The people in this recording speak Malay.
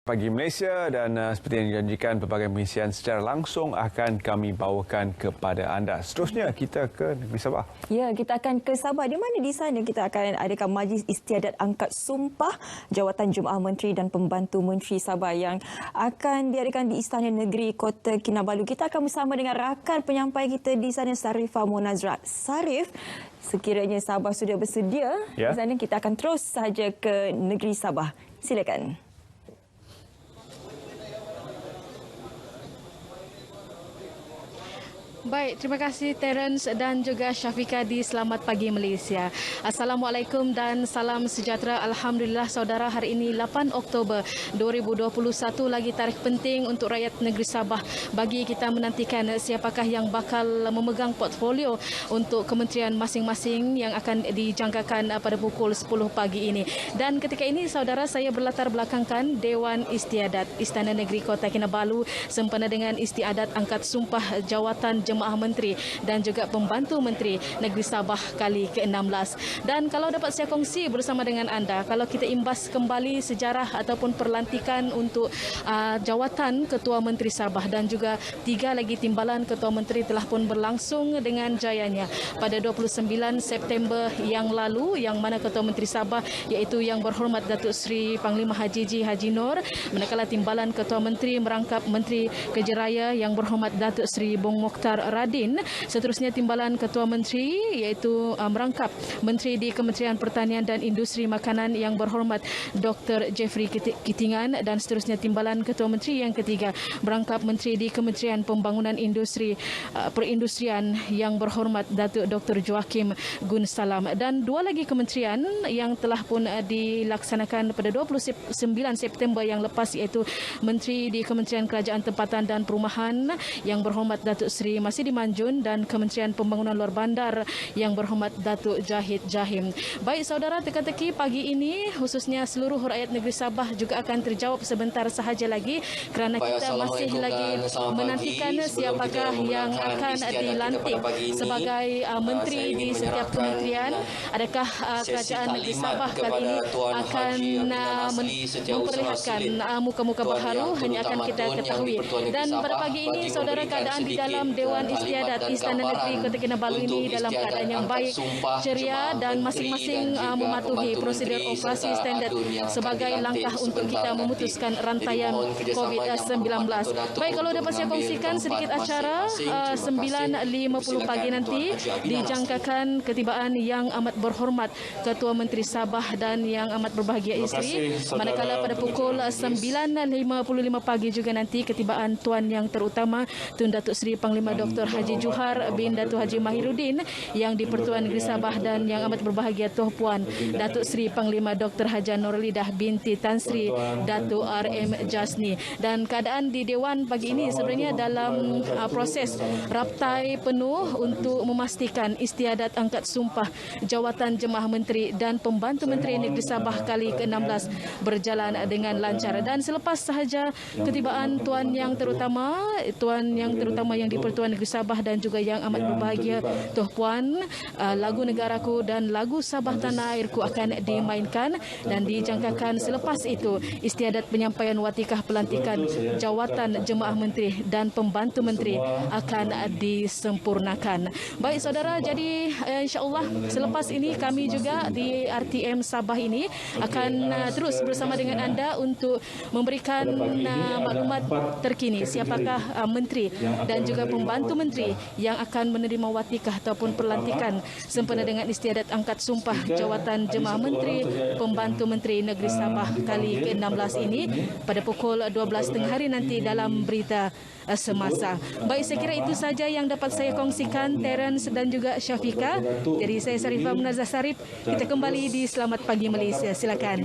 Pagi Malaysia dan seperti yang dijanjikan pelbagai pengisian secara langsung akan kami bawakan kepada anda. Seterusnya kita ke negeri Sabah. Ya, kita akan ke Sabah di mana di sana kita akan adakan majlis istiadat angkat sumpah jawatan Jemaah Menteri dan Pembantu Menteri Sabah yang akan diadakan di Istana Negeri Kota Kinabalu. Kita akan bersama dengan rakan penyampai kita di sana, Sarifah Monazrat. Sarif, sekiranya Sabah sudah bersedia, di sana kita akan terus sahaja ke negeri Sabah. Silakan. Baik, terima kasih Terence dan juga Syafika di Selamat Pagi Malaysia. Assalamualaikum dan salam sejahtera. Alhamdulillah saudara, hari ini 8 Oktober 2021, lagi tarikh penting untuk rakyat negeri Sabah bagi kita menantikan siapakah yang bakal memegang portfolio untuk kementerian masing-masing yang akan dijangkakan pada pukul 10 pagi ini. Dan ketika ini saudara, saya berlatar belakangkan Dewan Istiadat Istana Negeri Kota Kinabalu sempena dengan istiadat angkat sumpah jawatan Jemaah Menteri dan juga Pembantu Menteri Negeri Sabah kali ke-16. Dan kalau dapat saya kongsi bersama dengan anda, kalau kita imbas kembali sejarah ataupun perlantikan untuk jawatan Ketua Menteri Sabah dan juga 3 lagi timbalan Ketua Menteri telah pun berlangsung dengan jayanya pada 29 September yang lalu, yang mana Ketua Menteri Sabah iaitu Yang Berhormat Datuk Seri Panglima Haji G. Haji Noor, manakala timbalan Ketua Menteri merangkap Menteri Kejeraya Yang Berhormat Datuk Seri Bong Mokhtar Radin. Seterusnya timbalan Ketua Menteri iaitu merangkap Menteri di Kementerian Pertanian dan Industri Makanan Yang Berhormat Dr. Jeffrey Kitingan, dan seterusnya timbalan Ketua Menteri yang ketiga merangkap Menteri di Kementerian Pembangunan Industri Perindustrian Yang Berhormat Datuk Dr. Joachim Gun Salam, dan 2 lagi kementerian yang telah pun dilaksanakan pada 29 September yang lepas iaitu Menteri di Kementerian Kerajaan Tempatan dan Perumahan Yang Berhormat Datuk Seri Masidi Manjun dan Kementerian Pembangunan Luar Bandar Yang Berhormat Datuk Jahid Jahim. Baik saudara, teka-teki pagi ini khususnya seluruh rakyat negeri Sabah juga akan terjawab sebentar sahaja lagi kerana kita masih lagi menantikan siapakah yang akan dilantik sebagai menteri di setiap kementerian. Adakah kerajaan negeri Sabah kali ini akan memperlihatkan muka-muka baharu, hanya akan kita ketahui. Dan pada pagi ini saudara, keadaan di dalam Dewan Istiadat Istana Negeri Kota Kinabalu ini dalam keadaan yang baik, ceria, dan masing-masing mematuhi prosedur operasi standard sebagai langkah untuk kita memutuskan rantaian COVID-19. Baik, kalau dapat saya kongsikan sedikit acara, 9.50 pagi nanti dijangkakan ketibaan Yang Amat Berhormat Ketua Menteri Sabah dan Yang Amat Berbahagia Isteri, manakala pada pukul 9.55 pagi juga nanti ketibaan Tuan Yang Terutama Tun Datuk Seri Panglima Dr. Haji Johar bin Datuk Haji Mahiruddin yang di-Pertuan Negeri Sabah, dan Yang Amat Berbahagia Tuan Puan Datuk Seri Panglima Dr. Haja Nurlidah binti Tan Sri Datuk RM Jasni. Dan keadaan di Dewan pagi ini sebenarnya dalam proses raptai penuh untuk memastikan istiadat angkat sumpah jawatan Jemaah Menteri dan Pembantu Menteri Negeri Sabah kali ke-16 berjalan dengan lancar. Dan selepas sahaja ketibaan Tuan Yang Terutama yang di-Pertuan Negeri Sabah dan juga Yang Amat Berbahagia Tuan Puan, lagu Negaraku dan lagu Sabah Tanah Airku akan dimainkan, dan dijangkakan selepas itu istiadat penyampaian watikah pelantikan jawatan Jemaah Menteri dan Pembantu Menteri akan disempurnakan. Baik saudara, jadi insya-Allah selepas ini kami juga di RTM Sabah ini akan terus bersama dengan anda untuk memberikan maklumat terkini siapakah menteri dan juga pembantu menteri yang akan menerima watikah ataupun pelantikan sempena dengan istiadat angkat sumpah jawatan Jemaah Menteri Pembantu Menteri Negeri Sabah kali ke-16 ini pada pukul 12 tengah hari nanti dalam berita semasa. Baik, saya kira itu saja yang dapat saya kongsikan, Terence dan juga Syafika. Jadi saya Sarifah Monazrat Sarif, kita kembali di Selamat Pagi Malaysia. Silakan.